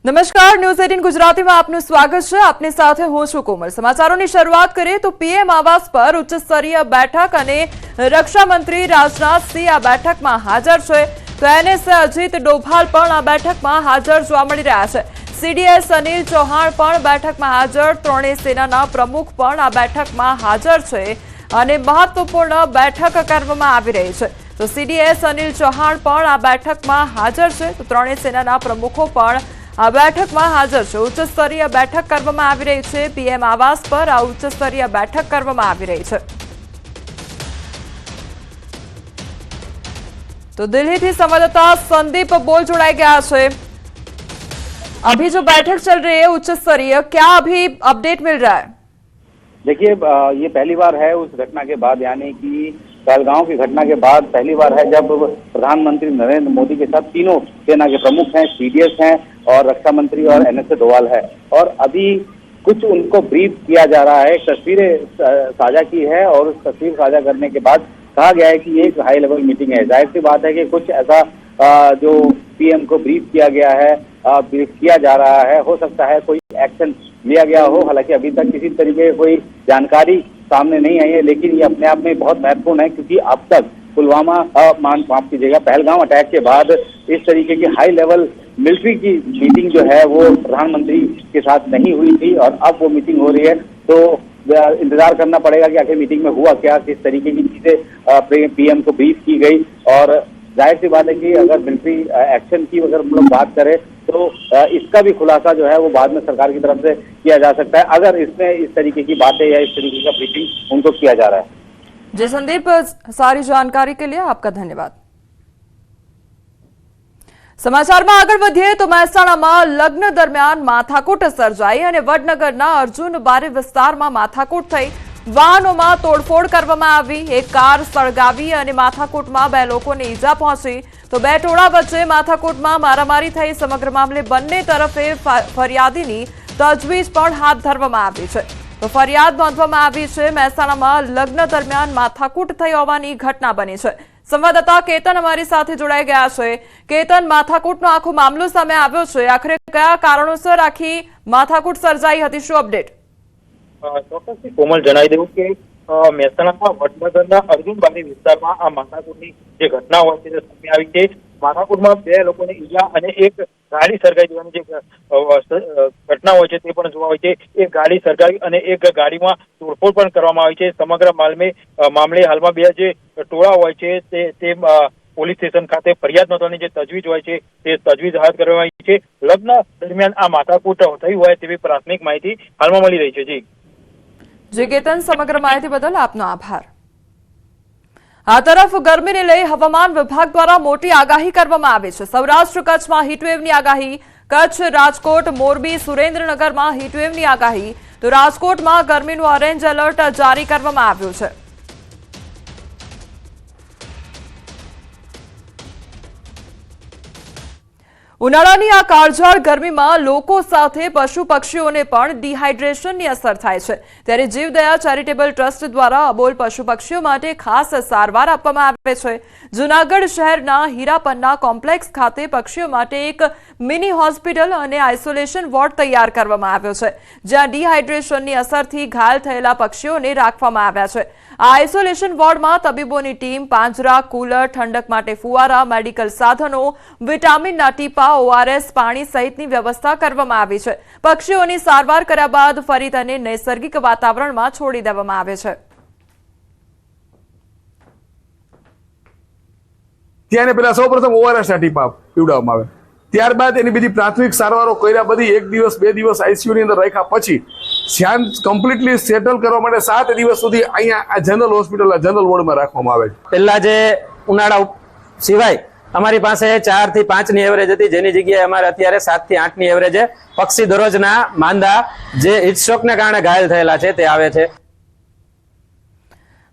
નમસ્કાર, ન્યૂઝ 18 ગુજરાતીમાં આપનું સ્વાગત છે। આપની સાથે હું છું કોમલ। સમાચારોની શરૂઆત કરીએ તો પીએમ આવાસ પર ઉચ્ચ સ્તરીય બેઠક અને રક્ષા મંત્રી રાજનાથ સિંહ આ બેઠકમાં હાજર છે। તો એનએસએ અજીત ડોભાલ પણ આ બેઠકમાં હાજર જોવા મળી રહ્યા છે। સીડીએસ અનિલ ચૌહાણ પણ બેઠકમાં હાજર। ત્રણેય સેનાના પ્રમુખ પણ આ બેઠકમાં હાજર છે અને મહત્વપૂર્ણ બેઠક કરવામાં આવી રહી છે। તો સીડીએસ અનિલ ચૌહાણ પણ આ બેઠકમાં હાજર છે। તો ત્રણેય સેનાના પ્રમુખો પણ આ બેઠકમાં હાજર છે। ઉચ્ચ સ્તરીય બેઠક કરવામાં આવી રહી છે। પીએમ આવાસ પર આ ઉચ્ચ સ્તરીય બેઠક કરવામાં આવી રહી છે। तो दिल्ली थी संवाददाता संदीप बोल जुड़ाई गया है। अभी जो बैठक चल रही है उच्च स्तरीय, क्या अभी अपडेट मिल रहा है? देखिए, ये पहली बार है उस घटना के बाद, यानी कि पहलगांव की घटना के बाद पहली बार है जब प्रधानमंत्री नरेंद्र मोदी के साथ तीनों सेना के प्रमुख हैं, सीडीएस हैं और रक्षा मंत्री और एनएसए डोभाल है। और अभी कुछ उनको ब्रीफ किया जा रहा है। तस्वीरें साझा की है और उस तस्वीर साझा करने के बाद कहा गया है कि एक हाई लेवल मीटिंग है। जाहिर सी बात है कि कुछ ऐसा जो पीएम को ब्रीफ किया गया है, ब्रीफ किया जा रहा है, हो सकता है कोई एक्शन लिया गया हो। हालांकि अभी तक किसी तरीके की कोई जानकारी सामने नहीं आई है, लेकिन ये अपने आप में बहुत महत्वपूर्ण है क्योंकि अब तक पुलवामा माफ कीजिएगा पहलगांव अटैक के बाद इस तरीके की हाई लेवल मिलिट्री की मीटिंग जो है वो प्रधानमंत्री के साथ नहीं हुई थी और अब वो मीटिंग हो रही है। तो इंतजार करना पड़ेगा कि आखिर मीटिंग में हुआ क्या, किस तरीके की चीजें पीएम को ब्रीफ की गई। और जाहिर सी बात है कि अगर मिलिट्री एक्शन की अगर हम लोग बात करें तो इसका भी खुलासा जो है वो बाद में सरकार की तरफ से किया जा सकता है, अगर इसमें इस तरीके की बातें या इस तरीके का ब्रीफिंग उनको किया जा रहा है। जी संदीप, सारी जानकारी के लिए आपका धन्यवाद। समाचाરમાં આગળ વધીએ તો મહેસાણામાં લગ્ન દરમિયાન માથાકૂટ સર્જાઈ અને વડનગરના અર્જુન બારી વિસ્તારમાં માથાકૂટ થઈ। વાહનોમાં તોડફોડ કરવામાં આવી, એક કાર સળગાવી અને માથાકૂટમાં બે લોકોને ઈજા પહોંચી। તો બે ટોળા વચ્ચે માથાકૂટમાં મારામારી થઈ। સમગ્ર મામલે બંને તરફે ફરિયાદીની તજવીજ પણ હાથ ધરવામાં આવી છે। તો ફરિયાદ નોંધવામાં આવી છે। મહેસાણામાં લગ્ન દરમિયાન માથાકૂટ થઈ હોવાની ઘટના બની છે। संवाददाता केतन अमारी साथे जोड़ाई गया है। केतन, माथाकूटनो आखो मामलो सामे आव्यो छे, आखिर कया कारणोसर आखी माथाकूट सर्जाई हती, शुं अपडेट? ચોક્કસથી કોમલ જણાવી દેવું કે મહેસાણામાં વડનગરના અર્જુનબારી વિસ્તારમાં આ માથાકૂટની જે ઘટના હોય છે તે સામે આવી છે। માથાકૂટમાં બે લોકોને ઈજા અને એક ગાડી સળગાઈ દેવાની જે ઘટના હોય છે તે પણ જોવા હોય છે। એક ગાડી સળગાવી અને એક ગાડીમાં તોડફોડ પણ કરવામાં આવી છે। સમગ્ર મામલે હાલમાં બે જે ટોળા હોય છે તે પોલીસ સ્ટેશન ખાતે ફરિયાદ નોંધવાની જે તજવીજ હોય છે તે તજવીજ હાથ કરવામાં આવી છે। લગ્ન દરમિયાન આ માથાકૂટ થઈ હોય તેવી પ્રાથમિક માહિતી હાલમાં મળી રહી છે। જી કેતન, સમગ્ર માહિતી બદલ આપનો આભાર। આ તરફ ગરમીને લઈ હવામાન વિભાગ દ્વારા મોટી આગાહી કરવામાં આવી છે। સૌરાષ્ટ્ર કચ્છમાં હીટવેવની આગાહી, કચ્છ, રાજકોટ, મોરબી, સુરેન્દ્રનગરમાં હીટવેવની આગાહી। તો રાજકોટમાં ગરમીનું ઓરેન્જ એલર્ટ જારી કરવામાં આવ્યું છે। ઉનાળાની આ કાળઝાળ ગરમીમાં લોકો સાથે પશુ પક્ષીઓને પણ ડિહાઇડ્રેશનની અસર થાય છે। ત્યારે જીવદયા ચેરિટેબલ ટ્રસ્ટ દ્વારા અબોલ પશુ પક્ષીઓ માટે ખાસ સારવાર આપવામાં આવે છે। જૂનાગઢ શહેરના હીરાપન્ના કોમ્પ્લેક્સ ખાતે પક્ષીઓ માટે એક મિની હોસ્પિટલ અને આઇસોલેશન વોર્ડ તૈયાર કરવામાં આવ્યો છે, જ્યાં ડિહાઇડ્રેશનની અસરથી ઘાયલ થયેલા પક્ષીઓને રાખવામાં આવ્યા છે। આ આઇસોલેશન વોર્ડમાં તબીબોની ટીમ, પાંજરા, કુલર, ઠંડક માટે ફુવારા, મેડિકલ સાધનો, વિટામિનના ટીપા, ઓઆરએસ પાણી સહિતની વ્યવસ્થા કરવામાં આવી છે। પક્ષીઓની સારવાર કર્યા બાદ ફરી તેને નૈસર્ગિક વાતાવરણમાં છોડી દેવામાં આવે છે। ત્યારે પેલા સૌપ્રથમ ઓઆરએસના ટીપા પીવડાવવામાં આવે, ત્યારબાદ એની બધી પ્રાથમિક સારવારો કર્યા, બધી 1 દિવસ 2 દિવસ આઈસીયુ ની અંદર રાખ્યા પછી ધ્યાન કમ્પ્લીટલી સેટલ કરવા માટે 7 દિવસ સુધી અહીંયા આ જનરલ હોસ્પિટલના જનરલ વોર્ડમાં રાખવામાં આવે છે। પહેલા જે ઉનાળા સિવાય અમારી પાસે 4 થી 5 ની એવરેજ હતી, જેની જગ્યાએ અમારે અત્યારે 7 થી 8 ની એવરેજ પક્ષી દરરોજના માંદા જે હીટસ્ટ્રોકને કારણે ઘાયલ થયેલા છે તે આવે છે।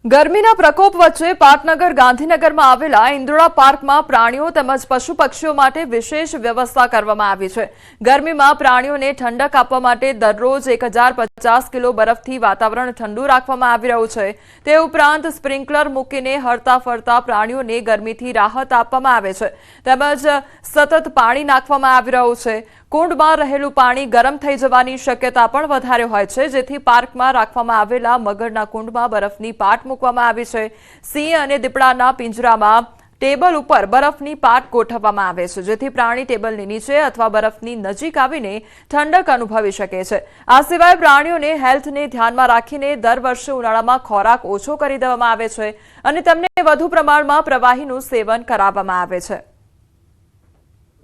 ગરમીના પ્રકોપ વચ્ચે પાટનગર ગાંધીનગરમાં આવેલા ઇન્દ્રોડા પાર્કમાં પ્રાણીઓ તેમજ પશુ પક્ષીઓ માટે વિશેષ વ્યવસ્થા કરવામાં આવી છે। ગરમીમાં પ્રાણીઓને ઠંડક આપવા માટે દરરોજ 1050 50 કિલો બરફથી વાતાવરણ ઠંડુ રાખવામાં આવી રહ્યું છે। તે ઉપરાંત સ્પ્રિંકલર મૂકીને હરતા ફરતા પ્રાણીઓને ગરમીથી રાહત આપવામાં આવે છે, તેમજ સતત પાણી નાખવામાં આવી રહ્યું છે। કુંડમાં રહેલું પાણી ગરમ થઈ જવાની શક્યતા પણ વધારે હોય છે, જેથી પાર્કમાં રાખવામાં આવેલા મગરના કુંડમાં બરફની પાટ મૂકવામાં આવી છે। સિંહ અને દીપડાના પિંજરામાં ટેબલ ઉપર બરફની પાટ ગોઠવવામાં આવે છે, જેથી પ્રાણી ટેબલની નીચે અથવા બરફની નજીક આવીને ઠંડક અનુભવી શકે છે। આ સિવાય પ્રાણીઓને હેલ્થને ધ્યાનમાં રાખીને દર વર્ષે ઉનાળામાં ખોરાક ઓછો કરી દેવામાં આવે છે અને તેમને વધુ પ્રમાણમાં પ્રવાહીનું સેવન કરાવવામાં આવે છે।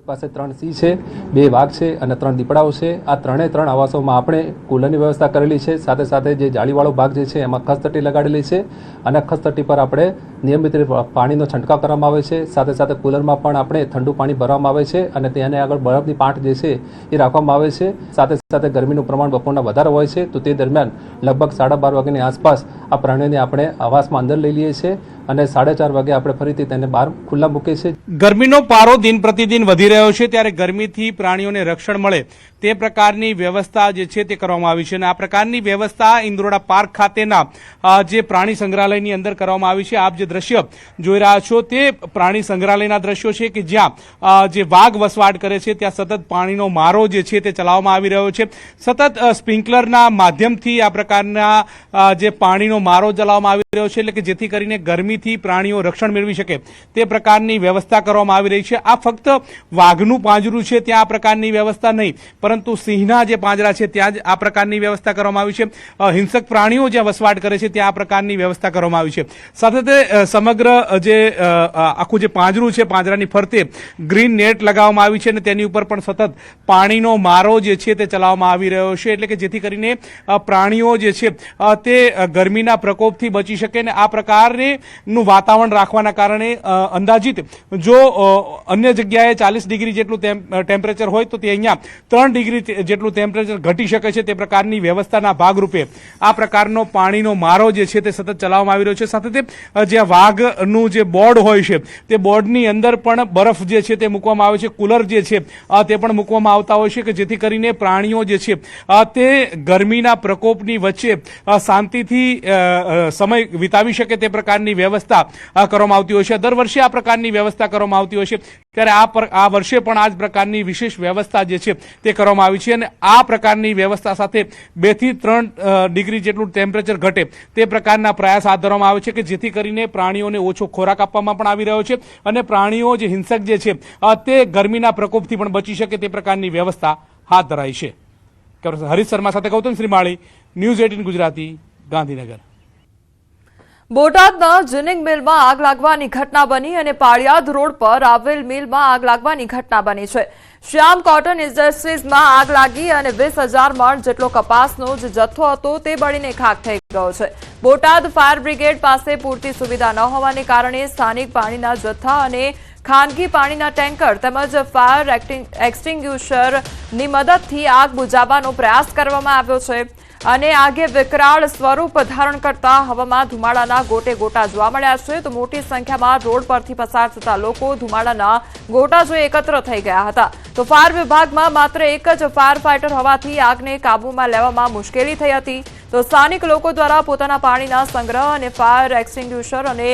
પાસે 3 સિંહ છે, 2 વાઘ છે અને 3 દીપડાઓ છે। આ ત્રણે આવાસોમાં આપણે કુલરની વ્યવસ્થા કરેલી છે। સાથે સાથે જે જાળીવાળો ભાગ જે છે એમાં ખસતટી લગાડેલી છે અને ખસતટી પર આપણે નિયમિત રીતે પાણીનો છંટકાવ કરવામાં આવે છે। સાથે સાથે કુલરમાં પણ આપણે ઠંડુ પાણી ભરવામાં આવે છે અને તેને આગળ બરફની પાટ જે છે એ રાખવામાં આવે છે। સાથે સાથે ગરમીનું પ્રમાણ બપોરના વધારે હોય છે, તો તે દરમિયાન લગભગ 12:30 વાગ્યાની આસપાસ આ પ્રાણીઓને આપણે આવાસમાં અંદર લઈ લઈએ છીએ અને 4:30 વાગે આપણે ફરીથી તેને બહાર ખુલ્લા મૂકીએ છીએ। ગરમીનો પારો દિન પ્રતિદિન વધી રહ્યો છે, ત્યારે ગરમીથી પ્રાણીઓને રક્ષણ મળે તે પ્રકારની વ્યવસ્થા જે છે તે કરવામાં આવી છે અને આ પ્રકારની વ્યવસ્થા ઇન્દ્રોડા પાર્ક ખાતેના જે પ્રાણી સંગ્રહાલયની અંદર કરવામાં આવી છે। આપ જે દ્રશ્ય જોઈ રહ્યા છો તે પ્રાણી સંગ્રહાલયના દ્રશ્યો છે કે જ્યાં જે વાઘ વસવાટ કરે છે ત્યાં સતત પાણીનો મારો જે છે તે ચલાવવામાં આવી રહ્યો છે। સતત સ્પ્રિંકલરના માધ્યમથી આ પ્રકારના જે પાણીનો મારો ચલાવવામાં આવી રહ્યો છે, એટલે કે જેથી કરીને ગરમીથી પ્રાણીઓ રક્ષણ મેળવી શકે તે પ્રકારની વ્યવસ્થા કરવામાં આવી રહી છે। આ ફક્ત વાઘનું પાંજરું છે ત્યાં આ પ્રકારની વ્યવસ્થા નહીં, પરંતુ સિંહના જે પાંજરા છે ત્યાં જ આ પ્રકારની વ્યવસ્થા કરવામાં આવી છે। હિંસક પ્રાણીઓ જ્યાં વસવાટ કરે છે ત્યાં આ પ્રકારની વ્યવસ્થા કરવામાં આવી છે। સાથે સમગ્ર જે આખું જે પાંજરું છે પાંજરાની ફરતે ગ્રીન નેટ લગાવવામાં આવી છે અને તેની ઉપર પણ સતત પાણીનો મારો જે છે તે ચલાવવામાં આવી રહ્યો છે, એટલે કે જેથી કરીને પ્રાણીઓ જે છે તે ગરમીના પ્રકોપથી બચી શકે અને આ પ્રકારનું વાતાવરણ રાખવાના કારણે અંદાજિત જો અન્ય જગ્યાએ 40 ડિગ્રી જેટલું ટેમ્પરેચર હોય તો તે અહીંયા 3 ડિગ્રી જેટલું ટેમ્પરેચર ઘટી શકે છે। તે પ્રકારની વ્યવસ્થાના ભાગરૂપે આ પ્રકારનો પાણીનો મારો જે છે તે સતત ચલાવવામાં આવી રહ્યો છે। સાથે તે જ્યાં વાઘનું જે બોર્ડ હોય છે તે બોર્ડની અંદર પણ બરફ જે છે તે મૂકવામાં આવે છે, કુલર જે છે તે પણ મૂકવામાં આવતા હોય છે કે જેથી કરીને પ્રાણીઓ જે છે તે ગરમીના પ્રકોપની વચ્ચે શાંતિથી સમય વિતાવી શકે તે પ્રકારની વ્યવસ્થા કરવામાં આવતી હોય છે। દર વર્ષે આ પ્રકારની વ્યવસ્થા કરવામાં આવતી હોય છે, ત્યારે આ વર્ષે પણ આ જ પ્રકારની વિશેષ વ્યવસ્થા જે છે તે કરવામાં આવી છે અને આ પ્રકારની વ્યવસ્થા સાથે 2 થી 3 ડિગ્રી જેટલું ટેમ્પરેચર ઘટે તે પ્રકારના પ્રયાસ હાથ ધરવામાં આવે છે કે જેથી કરીને પ્રાણીઓને ઓછો ખોરાક આપવામાં પણ આવી રહ્યો છે અને પ્રાણીઓ જે હિંસક જે છે તે ગરમીના પ્રકોપથી પણ બચી શકે તે પ્રકારની વ્યવસ્થા હાથ ધરાઈ છે। હરીશ શર્મા સાથે ગૌતમ શ્રીમાળી, ન્યૂઝ 18 ગુજરાતી, ગાંધીનગર। બોટાદના જીનિંગ મિલમાં આગ લાગવાની ઘટના બની અને પાળિયાદ રોડ પર આવેલ મિલમાં આગ લાગવાની ઘટના બની છે। શ્યામ કોટન ઇન્ડસ્ટ્રીઝમાં આગ લાગી અને 20,000 મણ જેટલો કપાસનો જે જથ્થો હતો તે બળીને ખાખ થઈ ગયો છે। બોટાદ ફાયર બ્રિગેડ પાસે પૂરતી સુવિધા ન હોવાને કારણે સ્થાનિક પાણીના જથ્થા અને ખાનગી પાણીના ટેન્કર તેમજ ફાયર એક્સટિંગ્યુશરની મદદથી આગ બુઝાવવાનો પ્રયાસ કરવામાં આવ્યો છે અને આગે વિકરાળ સ્વરૂપ ધારણ કરતા હવામાં ધુમાડાના ગોટે ગોટા જોવા મળ્યા છે। તો મોટી સંખ્યામાં રોડ પરથી પસાર થતા લોકો ધુમાડાના ગોટા જોઈ એકત્ર થઈ ગયા હતા। તો ફાયર વિભાગમાં માત્ર એક જ ફાયર ફાઇટર હોવાથી આગને કાબૂમાં લેવામાં મુશ્કેલી થઈ હતી। તો સ્થાનિક લોકો દ્વારા પોતાના પાણીના સંગ્રહ અને ફાયર એક્સટિંગ્યુશર અને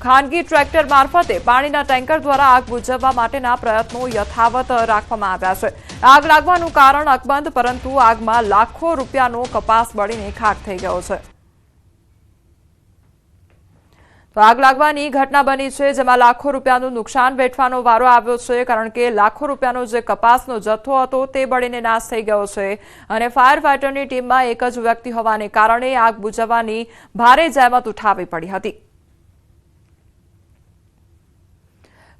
ખાનગી ટ્રેક્ટર મારફતે પાણીના ટેન્કર દ્વારા આગ બુઝાવવા માટેના પ્રયત્નો યથાવત રાખવામાં આવ્યા છે। આગ લાગવાનું કારણ અકબંધ, પરંતુ આગમાં લાખો રૂપિયાનો કપાસ બળીને ખાખ થઈ ગયો છે। તો આગ લાગવાની ઘટના બની છે જેમાં લાખો રૂપિયાનું નુકસાન વેઠવાનો વારો આવ્યો છે, કારણ કે લાખો રૂપિયાનો જે કપાસનો જથ્થો હતો તે બળીને નાશ થઈ ગયો છે અને ફાયર ફાઇટરની ટીમમાં એક જ વ્યક્તિ હોવાને કારણે આગ બુઝાવવાની ભારે જહેમત ઉઠાવવી પડી હતી।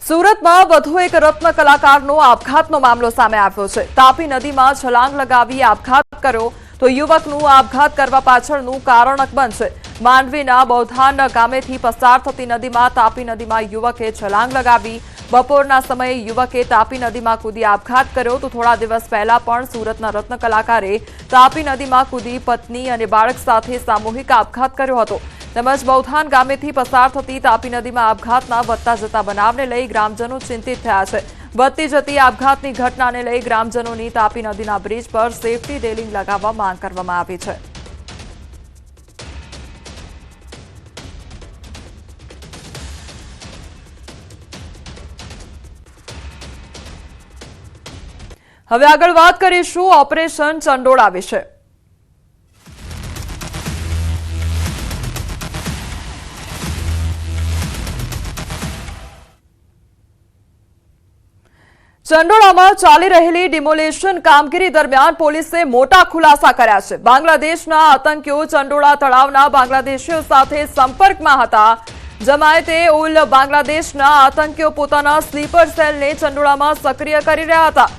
સુરતમાં વધુ એક રત્ન કલાકારનો આપઘાતનો મામલો સામે આવ્યો છે। તાપી નદીમાં છલાંગ લગાવી આપઘાત કર્યો તો યુવકનું આપઘાત કરવા પાછળનું કારણ અકબંધ છે। માંડવીના બૌધાન ગામેથી પસાર થતી નદીમાં તાપી નદીમાં યુવકે છલાંગ લગાવી। બપોરના સમયે યુવકે તાપી નદીમાં કૂદી આપઘાત કર્યો તો થોડા દિવસ પહેલા પણ સુરતના રત્ન કલાકારે તાપી નદીમાં કૂદી પત્ની અને બાળક સાથે સામૂહિક આપઘાત કર્યો હતો। તેમજ બૌધાન ગામેથી પસાર થતી તાપી નદીમાં આપઘાતના વધતા જતા બનાવને લઈ ગ્રામજનો ચિંતિત થયા છે। વધતી જતી આપઘાતની ઘટનાને લઈ ગ્રામજનોની તાપી નદીના બ્રિજ પર સેફટી રેલિંગ લગાવવા માંગ કરવામાં આવી છે. હવે આગળ વાત કરીશું ઓપરેશન ચંડોળા વિશે. ચંડોળામાં ચાલી રહેલી ડિમોલેશન કામગીરી દરમિયાન પોલીસે મોટા ખુલાસા કર્યા છે. બાંગ્લાદેશના આતંકીઓ ચંડોળા તળાવના બાંગ્લાદેશીઓ સાથે સંપર્કમાં હતા. જમાયતે ઉલ બાંગ્લાદેશના આતંકીઓ પોતાના સ્લીપર સેલને ચંડોળામાં સક્રિય કરી રહ્યા હતા.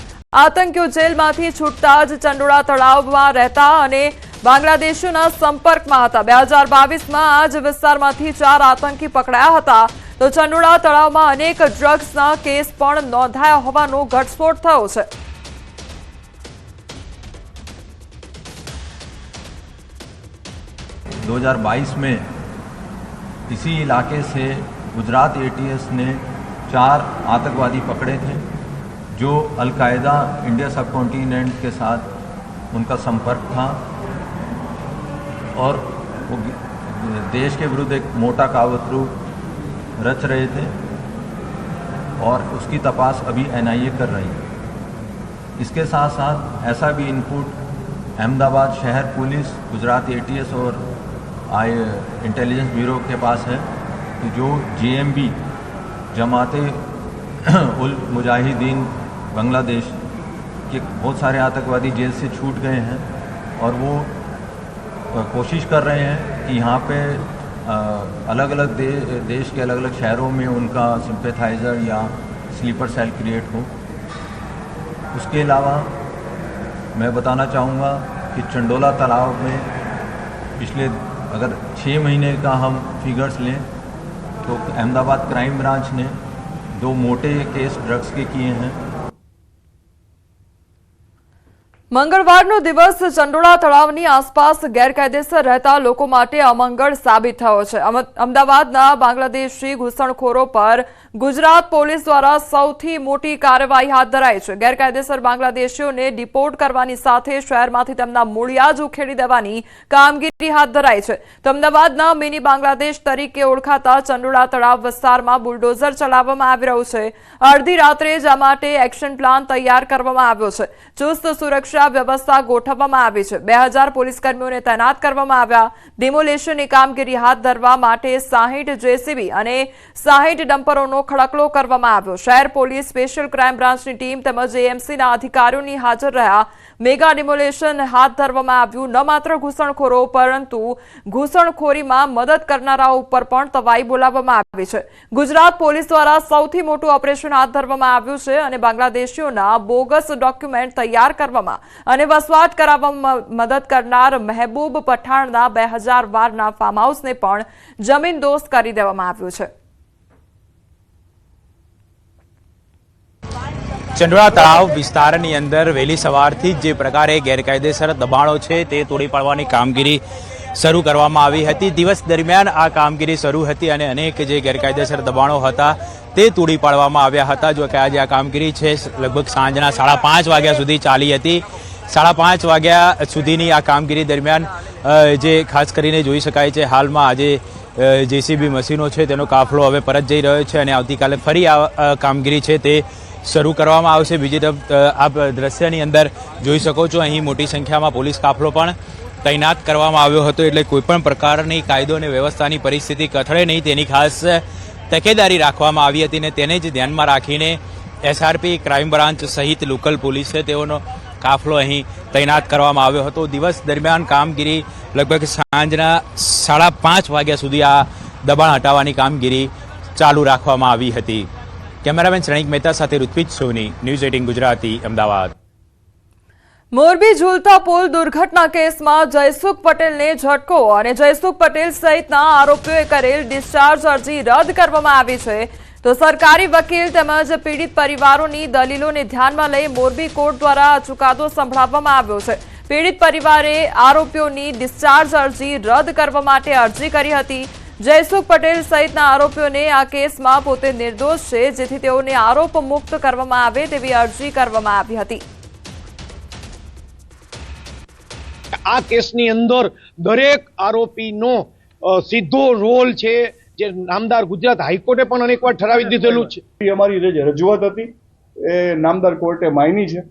આતંકીઓ જેલમાંથી છૂટતા જ ચંડોળા તળાવમાં રહેતા અને બાંગ્લાદેશીઓના સંપર્કમાં હતા. 2022માં આ જ વિસ્તારમાંથી 4 આતંકી પકડાયા હતા. તો ચંડોળા તળાવમાં અનેક ડ્રગ્સના કેસ પણ નોંધાયા હોવાનો ઘટસ્ફોટ થયો છે. में इसी इलाके से गुजरात एटीएस ने 4 आतंकवादी पकड़े थे जो अलकायदा इंडिया सब कॉन्टिनेंट के साथ उनका संपर्क था और वो देश के विरुद्ध एक मोटा कावतरू रच रहे थे और उसकी तपास अभी एनआईए कर रही है. इसके साथ साथ ऐसा भी इनपुट अहमदाबाद शहर पुलिस, गुजरात एटीएस और इंटेलिजेंस ब्यूरो के पास है कि जो जेएमबी जमाते उल मुजाहिदीन बांग्लादेश के बहुत सारे आतंकवादी जेल से छूट गए हैं और वो कोशिश कर रहे हैं कि यहाँ पे अलग अलग देश के अलग अलग शहरों में उनका सिंपैथाइज़र या स्लीपर सेल क्रिएट हो. उसके अलावा मैं बताना चाहूँगा कि चंडोला तालाब में पिछले अगर 6 महीने का हम फिगर्स लें तो अहमदाबाद क्राइम ब्रांच ने 2 मोटे केस ड्रग्स के किए हैं. મંગળવારનો દિવસ ચંડોળા તળાવની આસપાસ ગેરકાયદેસર રહેતા લોકો માટે અમંગળ સાબિત થયો છે. અમદાવાદના બાંગ્લાદેશી ઘૂસણખોરો પર ગુજરાત પોલીસ દ્વારા સૌથી મોટી કાર્યવાહી હાથ ધરાઈ છે. ગેરકાયદેસર બાંગ્લાદેશીઓને ડિપોર્ટ કરવાની સાથે શહેરમાંથી તેમના મૂળિયા જ ઉખેડી દેવાની કામગીરી હાથ ધરાઈ છે. તો અમદાવાદના મિની બાંગ્લાદેશ તરીકે ઓળખાતા ચંડોળા તળાવ વિસ્તારમાં બુલડોઝર ચલાવવામાં આવી રહ્યું છે. અડધી રાત્રે જ આ માટે એક્શન પ્લાન તૈયાર કરવામાં આવ્યો છે. ચુસ્ત સુરક્ષા વ્યવસ્થા ગોઠવવામાં આવી છે. 2000 પોલીસ કર્મીઓને તૈનાત કરવામાં આવ્યા. ડિમોલેશનની કામગીરી હાથ ધરવા માટે 60 જેસીબી અને 60 ડમ્પરોનો ખડકલો કરવામાં આવ્યો. શહેર પોલીસ, સ્પેશિયલ ક્રાઇમ બ્રાન્ચની ટીમ તેમજ એએમસીના અધિકારીઓની હાજર રહ્યા. મેગા ડિમોલેશન હાથ ધરવામાં આવ્યું. ન માત્ર ઘૂસણખોરો પરંતુ ઘૂસણખોરીમાં મદદ કરનારાઓ ઉપર પણ તવાઈ બોલાવવામાં આવી છે. ગુજરાત પોલીસ દ્વારા સૌથી મોટું ઓપરેશન હાથ ધરવામાં આવ્યું છે અને બાંગ્લાદેશીઓના બોગસ ડોક્યુમેન્ટ તૈયાર કરવામાં અને વસવાટ કરાવવામાં મદદ કરનાર મહેબૂબ પઠાણના 2012ના ફાર્મ હાઉસને પણ જમીનદોસ્ત કરી દેવામાં આવ્યું છે. ચંડોળા તળાવ વિસ્તારની અંદર વહેલી સવારથી જ જે પ્રકારે ગેરકાયદેસર દબાણો છે તે તોડી પાડવાની કામગીરી શરૂ કરવામાં આવી હતી. દિવસ દરમિયાન આ કામગીરી શરૂ હતી અને અનેક જે ગેરકાયદેસર દબાણો હતા તે તોડી પાડવામાં આવ્યા હતા. જો કે આજે આ કામગીરી છે લગભગ સાંજના 5:30 વાગ્યા સુધી ચાલી હતી. 5:30 વાગ્યા સુધીની આ કામગીરી દરમિયાન જે ખાસ કરીને જોઈ શકાય છે હાલમાં આજે જેસીબી મશીનો છે તેનો કાફલો હવે પરત જઈ રહ્યો છે અને આવતીકાલે ફરી આ કામગીરી છે તે શરૂ કરવામાં આવશે. બીજી તરફ આપ દ્રશ્યની અંદર જોઈ શકો છો અહીં મોટી સંખ્યામાં પોલીસ કાફલો પણ તૈનાત કરવામાં આવ્યો હતો. એટલે કોઈપણ પ્રકારની કાયદો અને વ્યવસ્થાની પરિસ્થિતિ કથળે નહીં તેની ખાસ તકેદારી રાખવામાં આવી હતી અને તેને જ ધ્યાનમાં રાખીને એસઆરપી, ક્રાઇમ બ્રાન્ચ સહિત લોકલ પોલીસ છે તેઓનો કાફલો અહીં તૈનાત કરવામાં આવ્યો હતો. દિવસ દરમિયાન કામગીરી લગભગ સાંજના 5:30 વાગ્યા સુધી આ દબાણ હટાવવાની કામગીરી ચાલુ રાખવામાં આવી હતી. કેમેરામેન શ્રેણિક મહેતા સાથે ઋત્વિજ સોની, ન્યૂઝ 18 ગુજરાતી, અમદાવાદ. મોરબી ઝૂલતા પુલ દુર્ઘટના કેસમાં જયસુખ પટેલને ઝટકો અને જયસુખ પટેલ સહિતના આરોપીઓએ કરેલ ડિસ્ચાર્જ અરજી રદ કરવામાં આવી છે. તો સરકારી વકીલ તેમજ પીડિત પરિવારોની દલીલોને ધ્યાનમાં લઈ મોરબી કોર્ટ દ્વારા ચુકાદો સંભળાવવામાં આવ્યો છે. પીડિત પરિવારે આરોપીઓની ડિસ્ચાર્જ અરજી રદ કરવા માટે અરજી કરી હતી. જયસુખ પટેલ સહિતના આરોપીઓને આ કેસમાં પોતે નિર્દોષ છે, જેથી તેઓને આરોપ મુક્ત કરવામાં આવે તેવી અરજી કરવામાં આવી હતી. આ કેસની અંદર દરેક આરોપીનો સીધો રોલ છે, જે નામદાર ગુજરાત હાઈકોર્ટે પણ અનેકવાર ઠરાવી દીધેલું છે. અમારી જે રજૂઆત હતી એ નામદાર કોર્ટે માની છે.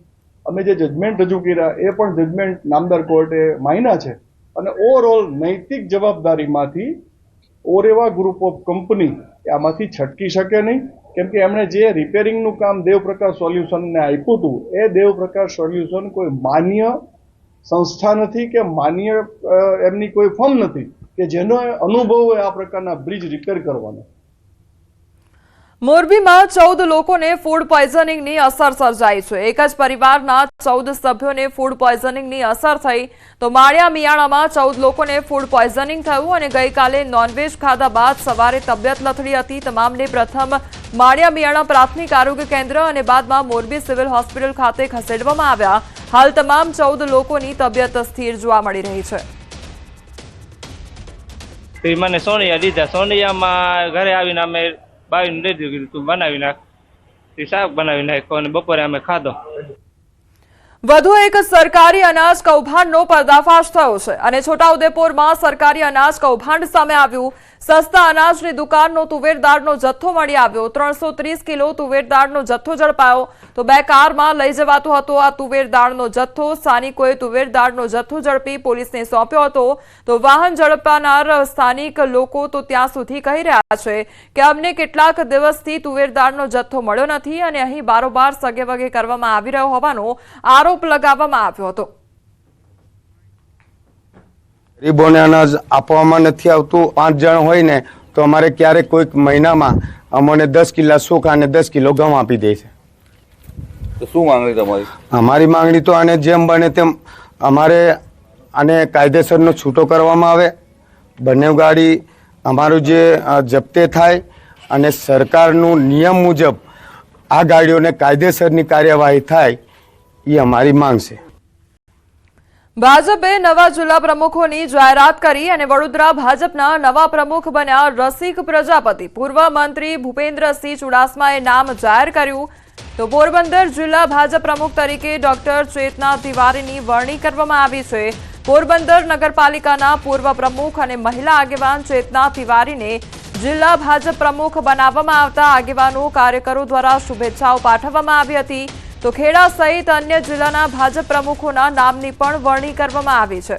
અમે જે જજમેન્ટ રજૂ કર્યા એ પણ જજમેન્ટ નામદાર કોર્ટે માન્યા છે. અને ઓવરઓલ નૈતિક જવાબદારીમાંથી ઓરેવા ગ્રુપ ઓફ કંપની આમાંથી છટકી શકે નહીં, કેમ કે એમણે જે રિપેરિંગનું કામ દેવપ્રકાશ સોલ્યુશનને આપ્યું હતું એ દેવપ્રકાશ સોલ્યુશન કોઈ માન્ય સંસ્થા નથી કે માન્ય એમની કોઈ ફર્મ નથી કે જેનો અનુભવ હોય આ પ્રકારના બ્રિજ રિપેર કરવાનો. મોરબીમાં 14 લોકોને ફૂડ પોઈઝનિંગની અસર સર્જાઈ છે. એક જ પરિવારના 14 સભ્યોને ફૂડ પોઈઝનિંગની અસર થઈ તો માળિયા મિયાણામાં 14 લોકોને ફૂડ પોઈઝનિંગ થયું અને ગઈકાલે નોનવેજ ખાધા બાદ સવારે તબિયત લથડી હતી. તમામને પ્રથમ માળિયા મિયાણા પ્રાથમિક આરોગ્ય કેન્દ્ર અને બાદમાં મોરબી સિવિલ હોસ્પિટલ ખાતે ખસેડવામાં આવ્યા. હાલ તમામ 14 લોકોની તબિયત સ્થિર જોવા મળી રહી છે. મને સોનિયા દીધા, સોનિયામાં ઘરે આવીને અમે બાવીને દઈ દીધું, તું બનાવી નાખ, શાક બનાવી નાખ્યો અને બપોરે અમે ખાધો. વધુ એક સરકારી અનાજ કૌભાંડનો પર્દાફાશ થયો છે અને છોટાઉદેપુરમાં સરકારી અનાજ કૌભાંડ સામે આવ્યું. સસ્તા અનાજની દુકાનનો તુવેરદાળનો જથ્થો મળી આવ્યો. 330 કિલો તુવેરદાળનો જથ્થો ઝડપાયો તો 2 કારમાં લઈ જવાતો હતો. આ તુવેરદાળનો જથ્થો સ્થાનિકોએ તુવેરદાળનો જથ્થો ઝડપી પોલીસને સોંપ્યો હતો. તો વાહન ઝડપનાર સ્થાનિક લોકો તો ત્યાં સુધી કહી રહ્યા છે કે અમને કેટલાક દિવસથી તુવેરદાળનો જથ્થો મળ્યો નથી અને અહીં બારોબાર સગેવગે કરવામાં આવી રહ્યો હોવાનો આરોપ લગાવવામાં આવ્યો હતો. ગરીબોને અનાજ આપવામાં નથી આવતું. 5 જણ હોય ને તો અમારે ક્યારેક કોઈક મહિનામાં અમને 10 કિલો ચોખા અને 10 કિલો ઘઉં આપી દે છે. તો શું માંગણી તમારી? અમારી માંગણી તો આને જેમ બને તેમ અમારે આને કાયદેસરનો છૂટો કરવામાં આવે. બંને ગાડી અમારું જે જપ્તે થાય અને સરકારનું નિયમ મુજબ આ ગાડીઓને કાયદેસરની કાર્યવાહી થાય એ અમારી માંગ છે. ભાજપે નવા જિલ્લા પ્રમુખોની જાહેરાત કરી અને વડોદરા ભાજપના નવા પ્રમુખ બન્યા રસિક પ્રજાપતિ. પૂર્વ મંત્રી ભૂપેન્દ્રસિંહ ચુડાસમાએ નામ જાહેર કર્યું તો પોરબંદર જિલ્લા ભાજપ પ્રમુખ તરીકે ડોક્ટર ચેતના તિવારીની વરણી કરવામાં આવી છે. પોરબંદર નગરપાલિકાના પૂર્વ પ્રમુખ અને મહિલા આગેવાન ચેતના તિવારીને જિલ્લા ભાજપ પ્રમુખ બનાવવામાં આવતા આગેવાનો કાર્યકરો દ્વારા શુભેચ્છાઓ પાઠવવામાં આવી હતી. તો ખેડા સહિત અન્ય જિલ્લાના ભાજપ પ્રમુખોના નામની પણ વરણી કરવામાં આવી છે.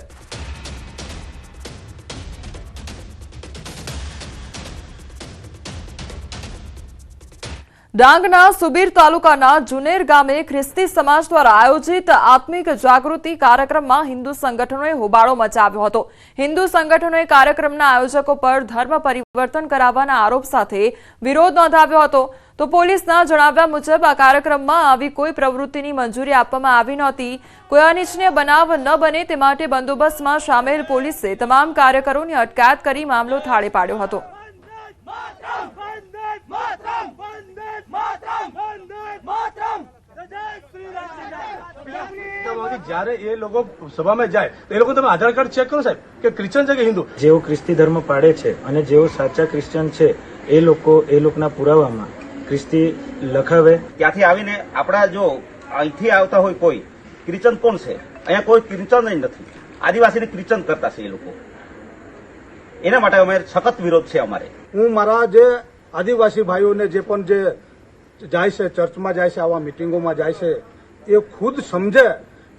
ડાંગના સુબીર તાલુકાના જુનેર ગામે ખ્રિસ્તી સમાજ દ્વારા આયોજિત આત્મિક જાગૃતિ કાર્યક્રમમાં હિન્દુ સંગઠનોએ હોબાળો મચાવ્યો હતો. હિન્દુ સંગઠનોએ કાર્યક્રમના આયોજકો પર ધર્મ પરિવર્તન કરાવવાના આરોપ સાથે વિરોધ નોંધાવ્યો હતો. તો પોલીસના જણાવ્યા મુજબ આ કાર્યક્રમમાં આવી કોઈ પ્રવૃત્તિની મંજૂરી આપવામાં આવી નહોતી. કોઈ અનિચ્છનીય બનાવ ન બને તે માટે બંદોબસ્તમાં સામેલ પોલીસે તમામ કાર્યકરોની અટકાયત કરી મામલો થાળે પાડ્યો હતો. જ્યારે એ લોકો સભામાં જાય તો એ લોકો તમે આધાર કાર્ડ ચેક કરો સાહેબ કે ક્રિશ્ચન છે કે હિન્દુ. જેઓ ખ્રિસ્તી ધર્મ પાડે છે અને જેઓ સાચા ક્રિશ્ચન છે એ લોકોના પુરાવામાં ખ્રિસ્તી લખાવે. ત્યાંથી આવીને આપણા જો અહીંથી આવતા હોય કોઈ ક્રિશ્ચન કોણ છે? અહીંયા કોઈ ક્રિશ્ચન જ નથી. આદિવાસીને ક્રિશ્ચન કરતા છે એ લોકો. એના માટે અમે સખત વિરોધ છે અમારે. હું મારા જે આદિવાસી ભાઈઓને જે પણ જે જાય છે, ચર્ચમાં જાય છે, આવા મિટિંગોમાં જાય છે, એ ખુદ સમજે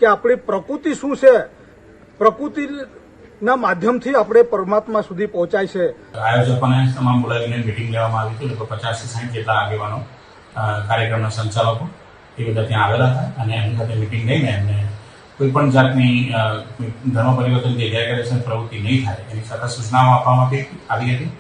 કે આપણી પ્રકૃતિ શું છે. પ્રકૃતિના માધ્યમથી આપણે પરમાત્મા સુધી પહોંચાય છે. આયોજકોને તમામ બોલાવીને મિટિંગ લેવામાં આવી હતી. લગભગ 50 થી 60 જેટલા આગેવાનો, કાર્યક્રમના સંચાલકો એ બધા ત્યાં આવેલા હતા અને એમની સાથે મિટિંગ લઈને એમને કોઈ પણ જાતની ધર્મ પરિવર્તન કે ગેરકાયદેસર પ્રવૃત્તિ નહીં થાય એની સતત સૂચનાઓ આપવામાં આવી હતી.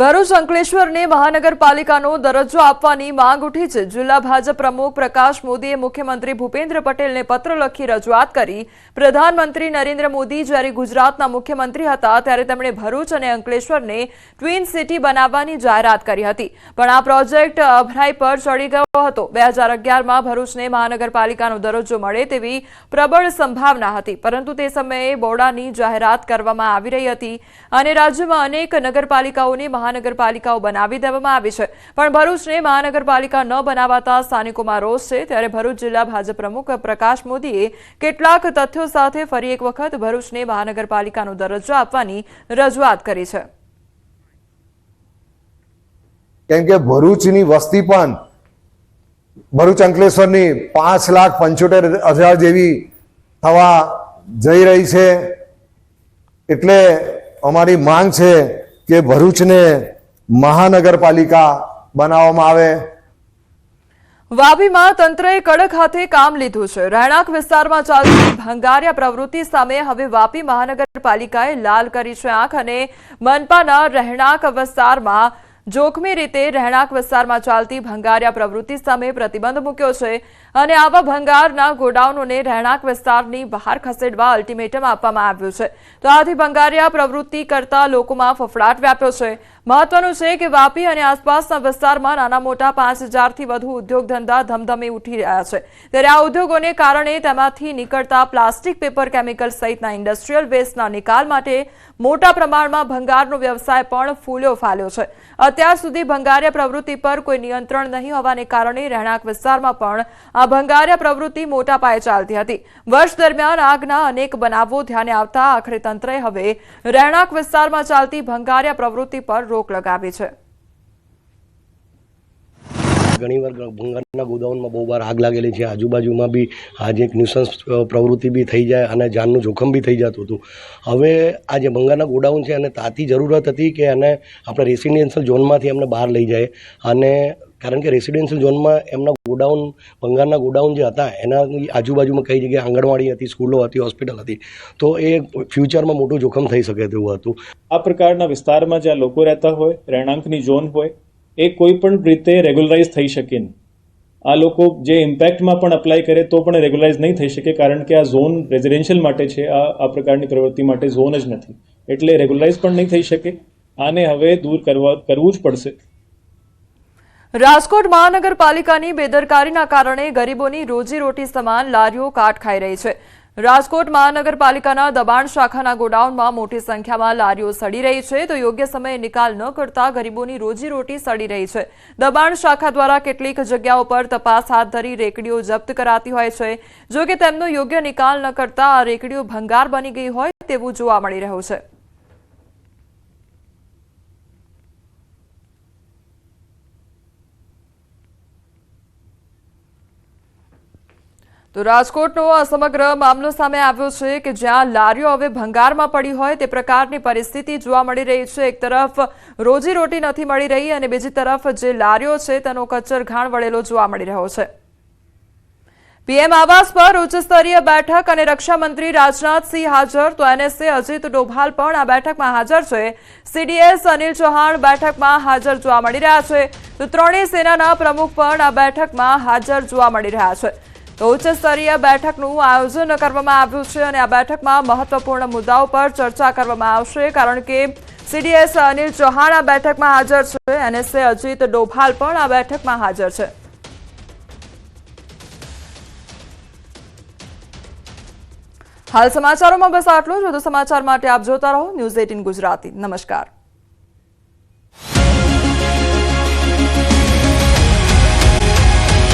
ભરૂચ અંકલેશ્વરને મહાનગરપાલિકાનો દરજ્જો આપવાની માંગ ઉઠી છે। જિલ્લા ભાજપ પ્રમુખ પ્રકાશ મોદીએ મુખ્યમંત્રી ભૂપેન્દ્ર પટેલને પત્ર લખી રજૂઆત કરી। પ્રધાનમંત્રી નરેન્દ્ર મોદી જ્યારે ગુજરાતના મુખ્યમંત્રી હતા ત્યારે તેમણે ભરૂચ અને અંકલેશ્વરને ટ્વિન સિટી બનાવવાની જાહેરાત કરી હતી, પણ આ પ્રોજેક્ટ અભરાઈ પર ચડી ગયો હતો। 2011માં ભરૂચને મહાનગરપાલિકાનો દરજ્જો મળે તેવી પ્રબળ સંભાવના હતી, પરંતુ તે સમયે બોર્ડાની જાહેરાત કરવામાં આવી રહી હતી અને રાજ્યમાં અનેક નગરપાલિકાઓને મહાનગરપાલિકાઓ બનાવી દેવામાં આવી છે, પણ ભરૂચને મહાનગરપાલિકા ન બનાવાતા સ્થાનિકોમાં રોષ છે। ત્યારે ભરૂચ જિલ્લા ભાજપ પ્રમુખ પ્રકાશ મોદીએ કેટલાક તથ્યો સાથે ફરી એક વખત ભરૂચને મહાનગરપાલિકાનો દરજ્જો આપવાની રજૂઆત કરી છે। કેમ કે ભરૂચની વસ્તી પણ ભરૂચ અંકલેશ્વરની 5,75,000 જેવી થવા જઈ રહી છે, એટલે અમારી માંગ છે કે ભરૂચને મહાનગરપાલિકા બનાવવામાં આવે। વાપીમાં તંત્રએ કડક હાથે કામ લીધું છે। રહેણાંક વિસ્તારમાં ચાલતી ભંગારિયા પ્રવૃત્તિ સામે હવે વાપી મહાનગરપાલિકાએ લાલ કરી છે આંખ અને મનપાના રહેણાંક વિસ્તારમાં જોખમી રીતે રહેણાંક વિસ્તારમાં ચાલતી ભંગારિયા પ્રવૃત્તિ સામે પ્રતિબંધ મૂક્યો છે અને આવા ભંગારના ગોડાઉનોને રહેણાંક વિસ્તારની બહાર ખસેડવા અલ્ટિમેટમ આપવામાં આવ્યું છે। તો આથી ભંગારિયા પ્રવૃત્તિ કરતા લોકોમાં ફફડાટ વ્યાપ્યો છે। મહત્વનું છે કે વાપી અને આસપાસના વિસ્તારમાં નાના મોટા 5,000થી વધુ ઉદ્યોગ ધંધા ધમધમી ઉઠી રહ્યા છે, ત્યારે આ ઉદ્યોગોને કારણે તેમાંથી નીકળતા પ્લાસ્ટિક, પેપર, કેમિકલ સહિતના ઇન્ડસ્ટ્રીયલ વેસ્ટના નિકાલ માટે મોટા પ્રમાણમાં ભંગારનો વ્યવસાય પણ ફૂલ્યો ફાલ્યો છે। અત્યાર સુધી ભંગારિયા પ્રવૃત્તિ પર કોઈ નિયંત્રણ નહીં હોવાને કારણે રહેણાંક વિસ્તારમાં પણ આ ભંગારિયા પ્રવૃત્તિ મોટા પાયે ચાલતી હતી। વર્ષ દરમિયાન આગના અનેક બનાવો ધ્યાને આવતા આખરે તંત્રએ હવે રહેણાંક વિસ્તારમાં ચાલતી ભંગારિયા પ્રવૃત્તિ પર રોક લગાવી છે। ઘણીવાર ભંગારના ગોદાઉનમાં બહુ વાર આગ લાગેલી છે, આજુબાજુમાં બી આજે એક ન્યુસન્સ પ્રવૃત્તિ બી થઈ જાય અને જાનનું જોખમ બી થઈ જતું હતું। હવે આ જે ભંગારના ગોડાઉન છે અને તાતી જરૂરત હતી કે એને આપણે રેસિડેન્શિયલ ઝોનમાંથી એમને બહાર લઈ જાય, અને કારણ કે રેસિડેન્શિયલ ઝોનમાં એમના ગોડાઉન ભંગારના ગોડાઉન જે હતા એના આજુબાજુમાં કઈ જગ્યાએ આંગણવાડી હતી, સ્કૂલો હતી, હોસ્પિટલ હતી, તો એ ફ્યુચરમાં મોટું જોખમ થઈ શકે તેવું હતું। આ પ્રકારના વિસ્તારમાં જ્યાં લોકો રહેતા હોય, રહેણાંકની ઝોન હોય, એ કોઈ પણ રીતે રેગ્યુલરાઇઝ થઈ શકે નહીં। આ લોકો જે ઇમ્પેક્ટમાં પણ અપ્લાય કરે તો પણ રેગ્યુલરાઇઝ નહીં થઈ શકે, કારણ કે આ ઝોન રેઝિડેન્શિયલ માટે છે, આ પ્રકારની પ્રવૃત્તિ માટે ઝોન જ નથી, એટલે રેગ્યુલરાઇઝ પણ નહીં થઈ શકે। આને હવે દૂર કરવું જ પડશે। રાજકોટ મહાનગરપાલિકાની બેદરકારીના કારણે ગરીબોની રોજીરોટી સમાન લારીઓ કાટ ખાઈ રહી છે। રાજકોટ મહાનગરપાલિકાના દબાણ શાખાના ગોડાઉનમાં મોટી સંખ્યામાં લારીઓ સડી રહી છે, તો યોગ્ય સમયે નિકાલ ન કરતા ગરીબોની રોજીરોટી સડી રહી છે। દબાણ શાખા દ્વારા કેટલીક જગ્યાઓ પર તપાસ હાથ ધરી રેકડીઓ જપ્ત કરાતી હોય છે, જો કે તેમનો યોગ્ય નિકાલ ન કરતા આ રેકડીઓ ભંગાર બની ગઈ હોય તેવું જોવા મળી રહ્યું છે। તો રાજકોટનો આ સમગ્ર મામલો સામે આવ્યો છે કે જ્યાં લારીઓ હવે ભંગારમાં પડી હોય તે પ્રકારની પરિસ્થિતિ જોવા મળી રહી છે। એક તરફ રોજીરોટી નથી મળી રહી અને બીજી તરફ જે લારીઓ છે તેનો કચરઘાણ વળેલો જોવા મળી રહ્યો છે। પીએમ આવાસ પર ઉચ્ચ સ્તરીય બેઠક અને રક્ષામંત્રી રાજનાથસિંહ હાજર, તો એનએસએ અજીત ડોભાલ પણ આ બેઠકમાં હાજર છે। સીડીએસ અનિલ ચૌહાણ બેઠકમાં હાજર જોવા મળી રહ્યા છે, તો ત્રણેય સેનાના પ્રમુખ પણ આ બેઠકમાં હાજર જોવા મળી રહ્યા છે। તો ઉચ્ચ સ્તરીય બેઠકનું આયોજન કરવામાં આવ્યું છે અને આ બેઠકમાં મહત્વપૂર્ણ મુદ્દાઓ પર ચર્ચા કરવામાં આવશે, કારણ કે સીડીએસ અનિલ ચૌહાણ આ બેઠકમાં હાજર છે, એનએસએ અજીત ડોભાલ પણ આ બેઠકમાં હાજર છે। હાલ સમાચારોમાં બસ આટલું જ। વધુ સમાચાર માટે આપ જોતા રહો ન્યૂઝ 18 ગુજરાતી। નમસ્કાર।